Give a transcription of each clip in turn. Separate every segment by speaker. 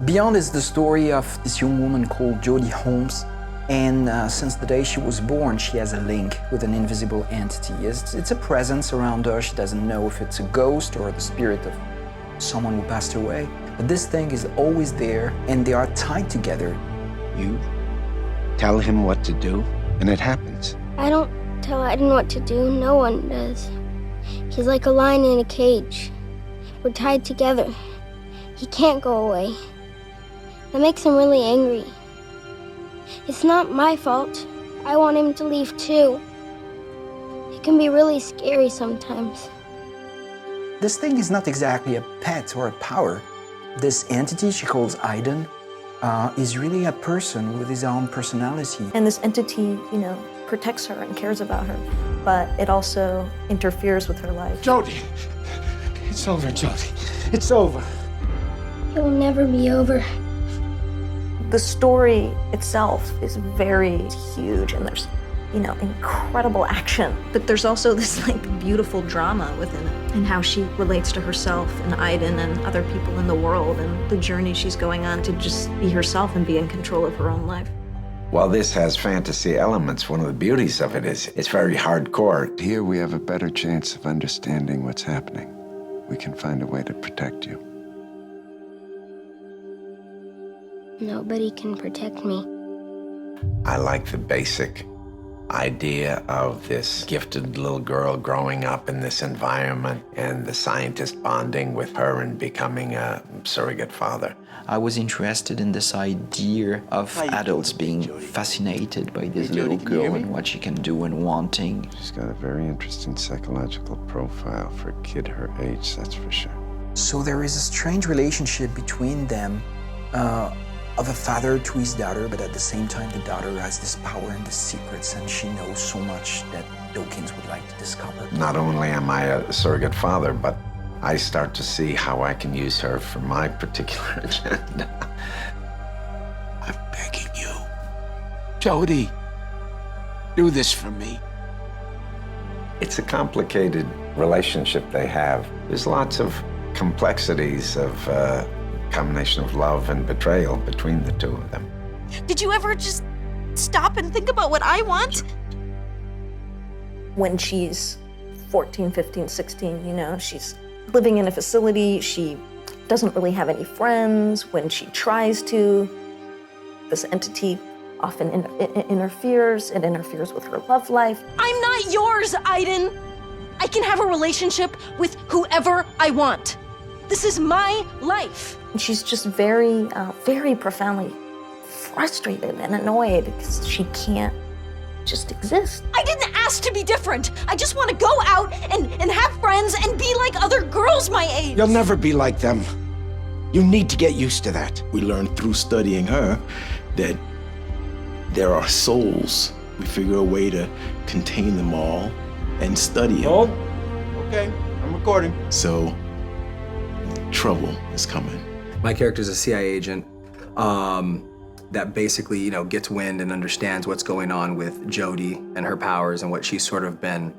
Speaker 1: Beyond is the story of this young woman called Jodie Holmes, and since the day she was born, she has a link with an invisible entity. It's a presence around her. She doesn't know if it's a ghost or the spirit of someone who passed away, but this thing is always there, and they are tied together.
Speaker 2: You tell him what to do, and it happens.
Speaker 3: I don't tell Aiden what to do. No one does. He's like a lion in a cage. We're tied together. He can't go away. That makes him really angry. It's not my fault. I want him to leave too. It can be really scary sometimes.
Speaker 1: This thing is not exactly a pet or a power. This entity she calls Aiden is really a person with his own personality.
Speaker 4: And this entity, protects her and cares about her, but it also interferes with her life.
Speaker 2: Jodie! It's over, Jodie. It's over.
Speaker 3: It'll never be over.
Speaker 4: The story itself is very huge, and there's, incredible action. But there's also this, beautiful drama within it, and how she relates to herself and Aiden and other people in the world, and the journey she's going on to just be herself and be in control of her own life.
Speaker 5: While this has fantasy elements, one of the beauties of it is it's very hardcore.
Speaker 6: Here we have a better chance of understanding what's happening. We can find a way to protect you.
Speaker 3: Nobody can protect me.
Speaker 5: I like the basic idea of this gifted little girl growing up in this environment and the scientist bonding with her and becoming a surrogate father.
Speaker 1: I was interested in this idea of adults being fascinated by this little girl and what she can do and wanting.
Speaker 6: She's got a very interesting psychological profile for a kid her age, that's for sure.
Speaker 1: So there is a strange relationship between them, of a father to his daughter, but at the same time the daughter has this power and the secrets, and she knows so much that Dawkins would like to discover.
Speaker 5: Not only am I a surrogate father, but I start to see how I can use her for my particular agenda.
Speaker 2: I'm begging you. Jodie, do this for me.
Speaker 5: It's a complicated relationship they have. There's lots of complexities of combination of love and betrayal between the two of them.
Speaker 7: Did you ever just stop and think about what I want?
Speaker 4: When she's 14, 15, 16, she's living in a facility. She doesn't really have any friends. When she tries to, this entity often interferes. It interferes with her love life.
Speaker 7: I'm not yours, Aiden. I can have a relationship with whoever I want. This is my life.
Speaker 4: And she's just very, very profoundly frustrated and annoyed because she can't just exist.
Speaker 7: I didn't ask to be different. I just want to go out and have friends and be like other girls my age.
Speaker 2: You'll never be like them. You need to get used to that.
Speaker 8: We learned through studying her that there are souls. We figure a way to contain them all and study them.
Speaker 2: Oh, okay, I'm recording.
Speaker 8: So, trouble is coming.
Speaker 9: My character's a CIA agent that basically, gets wind and understands what's going on with Jodie and her powers and what she's sort of been.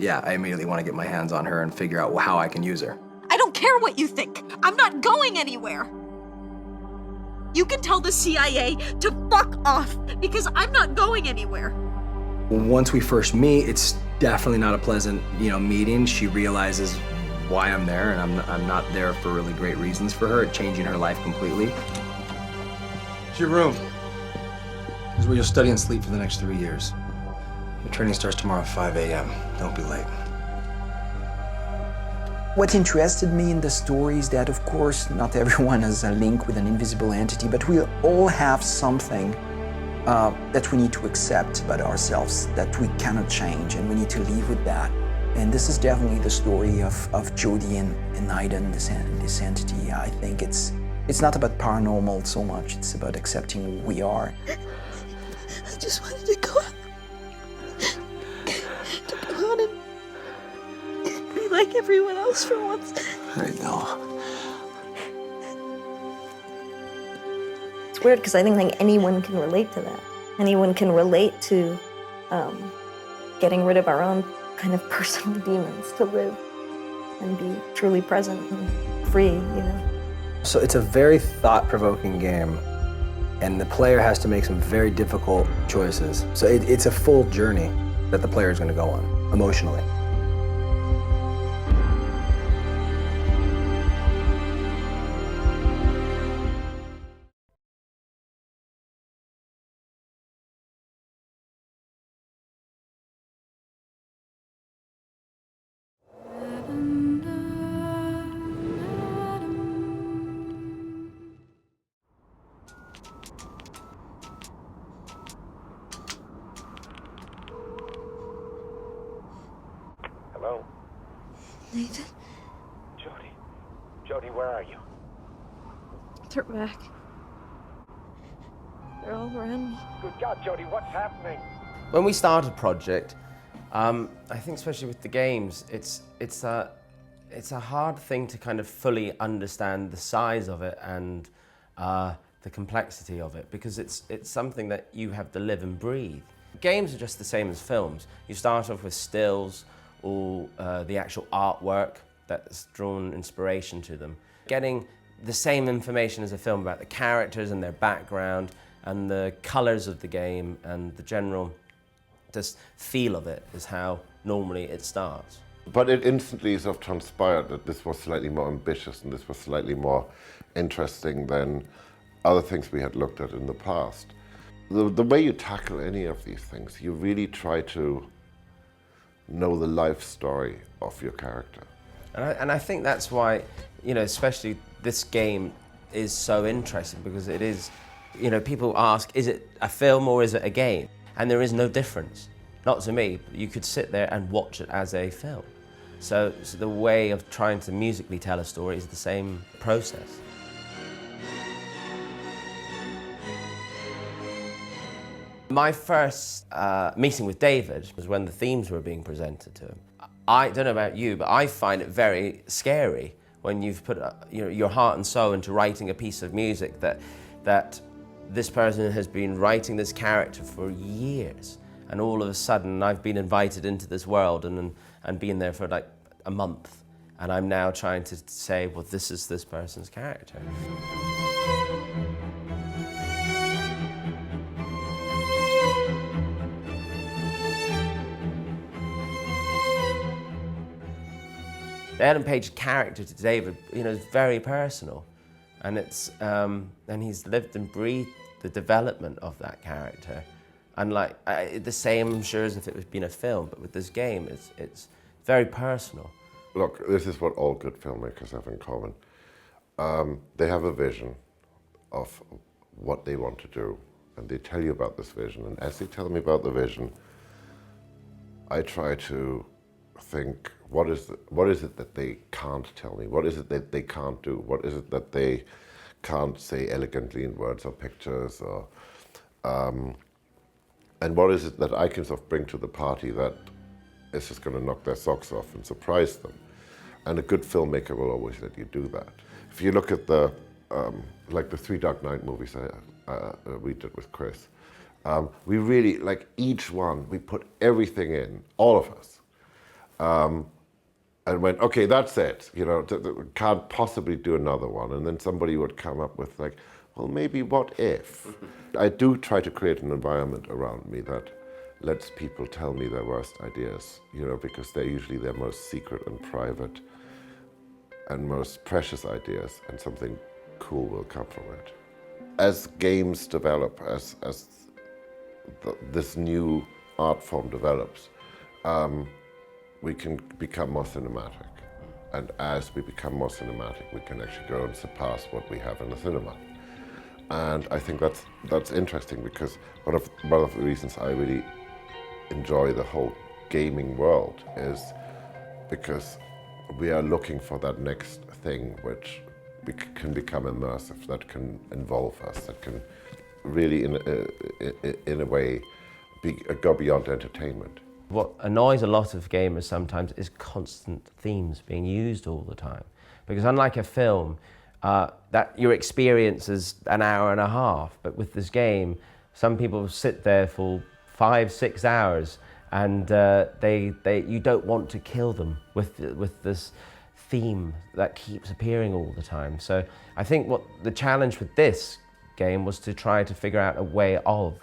Speaker 9: Yeah, I immediately want to get my hands on her and figure out how I can use her.
Speaker 7: I don't care what you think. I'm not going anywhere. You can tell the CIA to fuck off because I'm not going anywhere.
Speaker 9: Once we first meet, it's definitely not a pleasant, meeting. She realizes why I'm there, and I'm not there for really great reasons for her, changing her life completely.
Speaker 10: It's your room. This is where you'll study and sleep for the next 3 years. Your training starts tomorrow at 5 a.m. Don't be late.
Speaker 1: What interested me in the story is that, of course, not everyone has a link with an invisible entity, but we all have something that we need to accept about ourselves, that we cannot change, and we need to live with that. And this is definitely the story of Jodie and Aiden, this entity. I think it's not about paranormal so much, it's about accepting who we are.
Speaker 7: I just wanted to go out. To go out and be like everyone else for once.
Speaker 6: I know.
Speaker 4: It's weird because I think anyone can relate to that. Anyone can relate to getting rid of our own kind of personal demons to live and be truly present and free,
Speaker 9: So it's a very thought-provoking game, and the player has to make some very difficult choices. So it's a full journey that the player is going to go on, emotionally.
Speaker 5: Hello?
Speaker 4: Nathan?
Speaker 5: Jody. Jody, where are you?
Speaker 4: They're back. They're all around me.
Speaker 5: Good God, Jody, what's happening?
Speaker 11: When we started Project, I think especially with the games, it's a hard thing to kind of fully understand the size of it and the complexity of it, because it's something that you have to live and breathe. Games are just the same as films. You start off with stills or the actual artwork that's drawn inspiration to them. Getting the same information as a film about the characters and their background and the colors of the game and the general just feel of it is how normally it starts.
Speaker 12: But it instantly sort of transpired that this was slightly more ambitious and this was slightly more interesting than other things we had looked at in the past. The way you tackle any of these things, you really try to know the life story of your character.
Speaker 11: And I think that's why, you know, especially this game is so interesting, because it is, you know, people ask, is it a film or is it a game? And there is no difference. Not to me, you could sit there and watch it as a film. So the way of trying to musically tell a story is the same process. My first meeting with David was when the themes were being presented to him. I don't know about you, but I find it very scary when you've put your heart and soul into writing a piece of music that this person has been writing this character for years, and all of a sudden I've been invited into this world and been there for like a month, and I'm now trying to say, well, this is this person's character. The Ellen Page character to David, you know, is very personal, and and he's lived and breathed the development of that character, and like the same, I'm sure, as if it was been a film. But with this game, it's very personal.
Speaker 12: Look, this is what all good filmmakers have in common. They have a vision of what they want to do, and they tell you about this vision. And as they tell me about the vision, I try to think, what is it that they can't tell me? What is it that they can't do? What is it that they can't say elegantly in words or pictures? Or, and what is it that I can sort of bring to the party that is just going to knock their socks off and surprise them? And a good filmmaker will always let you do that. If you look at the like the 3 Dark Knight movies we did with Chris, we really, like each one, we put everything in, all of us. And went, okay, that's it, you know, can't possibly do another one. And then somebody would come up with like, well, maybe what if? I do try to create an environment around me that lets people tell me their worst ideas, you know, because they're usually their most secret and private and most precious ideas, and something cool will come from it. As games develop, as this new art form develops, we can become more cinematic. And as we become more cinematic, we can actually go and surpass what we have in the cinema. And I think that's interesting, because one of the reasons I really enjoy the whole gaming world is because we are looking for that next thing which can become immersive, that can involve us, that can really, in a way, go beyond entertainment.
Speaker 11: What annoys a lot of gamers sometimes is constant themes being used all the time. Because unlike a film, that your experience is an hour and a half, but with this game, some people sit there for 5-6 hours, and you don't want to kill them with this theme that keeps appearing all the time. So I think what the challenge with this game was to try to figure out a way of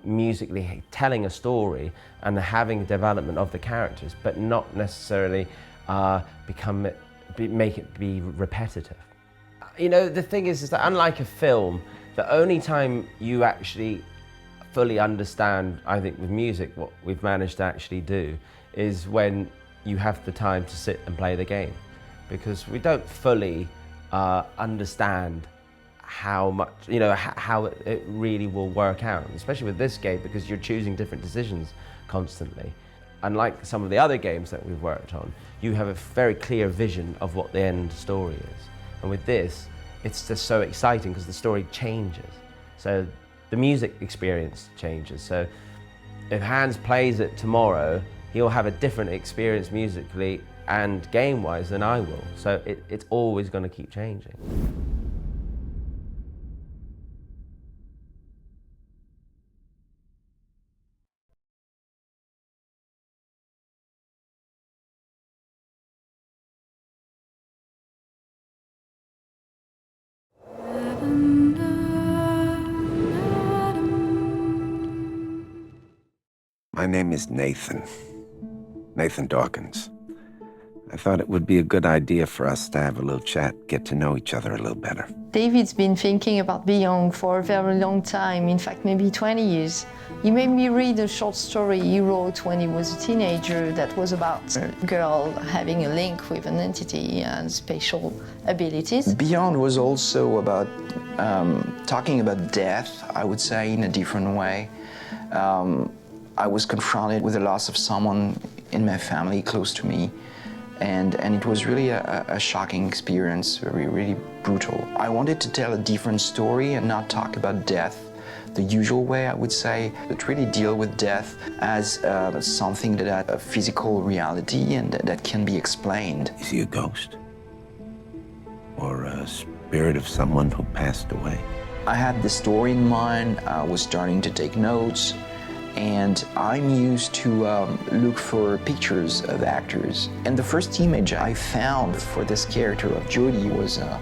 Speaker 11: musically telling a story and having development of the characters, but not necessarily make it be repetitive. You know, the thing is that unlike a film, the only time you actually fully understand, I think with music, what we've managed to actually do is when you have the time to sit and play the game. Because we don't fully understand how much, you know, how it really will work out, especially with this game, because you're choosing different decisions constantly. Unlike some of the other games that we've worked on, you have a very clear vision of what the end story is. And with this, it's just so exciting because the story changes. So the music experience changes. So if Hans plays it tomorrow, he'll have a different experience musically and game-wise than I will. So it's always going to keep changing.
Speaker 2: My name is Nathan Dawkins. I thought it would be a good idea for us to have a little chat, get to know each other a little better.
Speaker 13: David's been thinking about Beyond for a very long time, in fact maybe 20 years. He made me read a short story he wrote when he was a teenager that was about a girl having a link with an entity and special abilities.
Speaker 1: Beyond was also about talking about death, I would say, in a different way. I was confronted with the loss of someone in my family close to me, and it was really a shocking experience, really brutal. I wanted to tell a different story and not talk about death the usual way, I would say, but really deal with death as something that had a physical reality and that can be explained.
Speaker 2: Is he a ghost? Or a spirit of someone who passed away?
Speaker 1: I had the story in mind, I was starting to take notes, and I'm used to look for pictures of actors. And the first image I found for this character of Jodie was a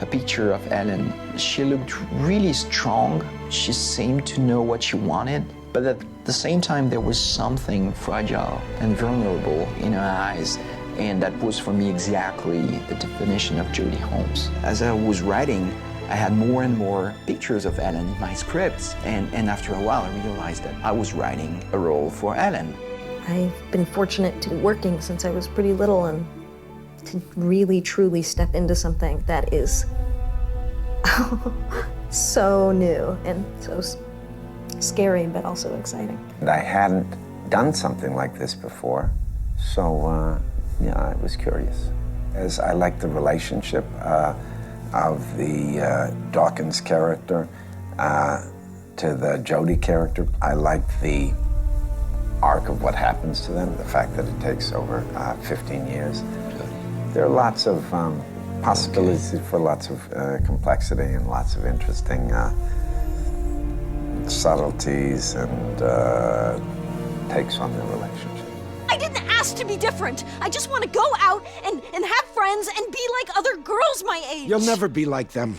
Speaker 1: picture of Ellen. She looked really strong. She seemed to know what she wanted, but at the same time there was something fragile and vulnerable in her eyes. And that was for me exactly the definition of Jodie Holmes. As I was writing, I had more and more pictures of Ellen in my scripts, and after a while I realized that I was writing a role for Ellen.
Speaker 4: I've been fortunate to be working since I was pretty little, and to really truly step into something that is so new and so scary but also exciting.
Speaker 5: And I hadn't done something like this before, so yeah, I was curious. As I liked the relationship of the Dawkins character to the Jodie character. I liked the arc of what happens to them, the fact that it takes over 15 years. There are lots of possibilities for lots of complexity and lots of interesting subtleties and takes on the relationship.
Speaker 7: I didn't ask to be different. I just want to go out and have friends and be like other girls my age.
Speaker 2: You'll never be like them.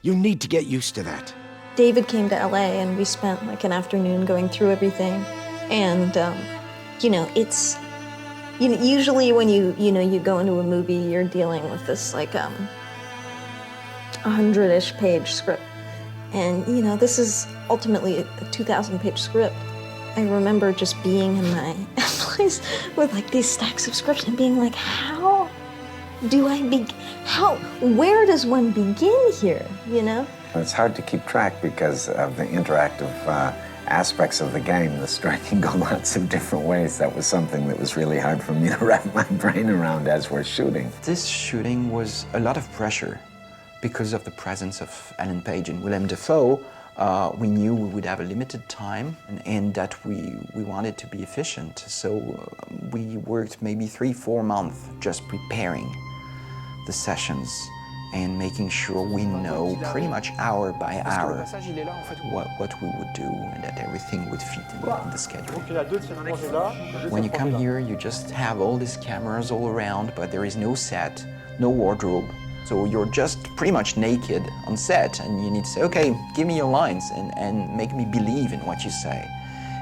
Speaker 2: You need to get used to that.
Speaker 4: David came to LA and we spent like an afternoon going through everything. And, you know, it's, you know, usually when you go into a movie, you're dealing with this like 100-ish page script. And, you know, this is ultimately a 2,000-page script. I remember just being in my place with like these stacks of scripts and being like, how do I where does one begin here, you know?
Speaker 5: It's hard to keep track because of the interactive aspects of the game. The story can go lots of different ways. That was something that was really hard for me to wrap my brain around as we're shooting.
Speaker 1: This shooting was a lot of pressure because of the presence of Ellen Page and Willem Dafoe. We knew we would have a limited time and that we wanted to be efficient. So we worked maybe 3-4 months just preparing the sessions and making sure we know pretty much hour by hour what we would do and that everything would fit in the schedule. When you come here, you just have all these cameras all around, but there is no set, no wardrobe. So you're just pretty much naked on set, and you need to say, okay, give me your lines and make me believe in what you say.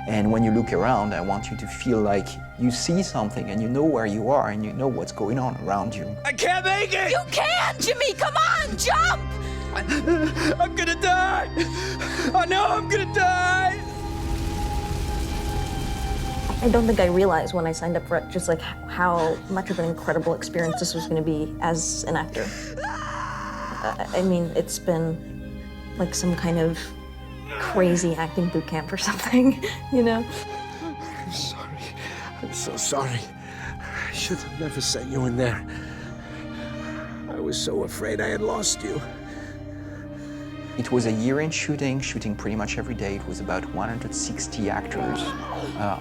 Speaker 1: And when you look around, I want you to feel like you see something and you know where you are and you know what's going on around you.
Speaker 10: I can't make it!
Speaker 7: You can, Jimmy! Come on, jump!
Speaker 10: I'm gonna die! I know I'm gonna die!
Speaker 4: I don't think I realized when I signed up for it just like how much of an incredible experience this was going to be as an actor. I mean, it's been like some kind of crazy acting boot camp or something, you know?
Speaker 2: I'm sorry. I'm so sorry. I should have never sent you in there. I was so afraid I had lost you.
Speaker 1: It was a year in shooting pretty much every day. It was about 160 actors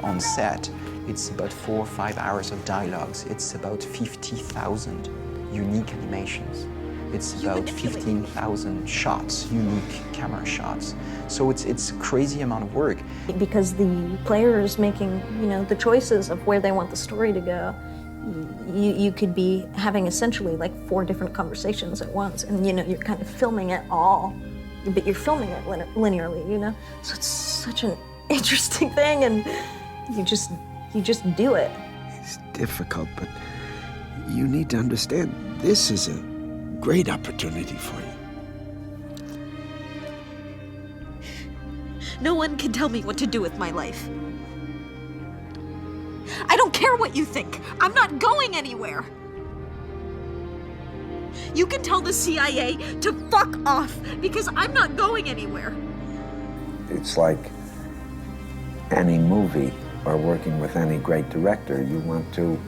Speaker 1: on set. It's about 4 or 5 hours of dialogues. It's about 50,000 unique animations. It's about 15,000 shots, unique camera shots. So it's a crazy amount of work.
Speaker 4: Because the player is making, you know, the choices of where they want the story to go. You could be having essentially like 4 different conversations at once, and you know, you're kind of filming it all, but you're filming it linearly, you know? So it's such an interesting thing, and you just do it.
Speaker 2: It's difficult, but you need to understand this is a great opportunity for you.
Speaker 7: No one can tell me what to do with my life. I don't care what you think. I'm not going anywhere. You can tell the CIA to fuck off because I'm not going anywhere.
Speaker 2: It's like any movie or working with any great director. You want to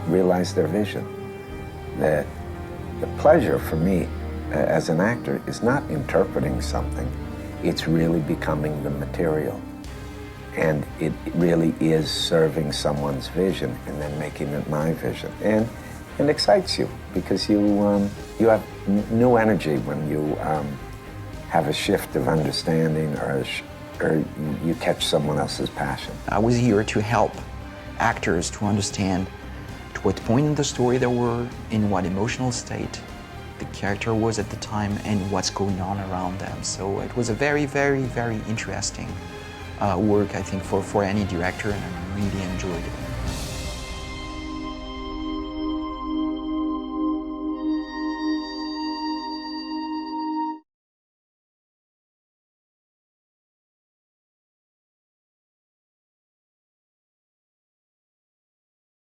Speaker 2: realize their vision. The pleasure for me as an actor is not interpreting something. It's really becoming the material. And it really is serving someone's vision and then making it my vision. And it excites you because you have new energy when you have a shift of understanding or you catch someone else's passion.
Speaker 1: I was here to help actors to understand to what point in the story they were, in what emotional state the character was at the time, and what's going on around them. So it was a very, very, very interesting work, I think, for any director, and I really enjoyed it.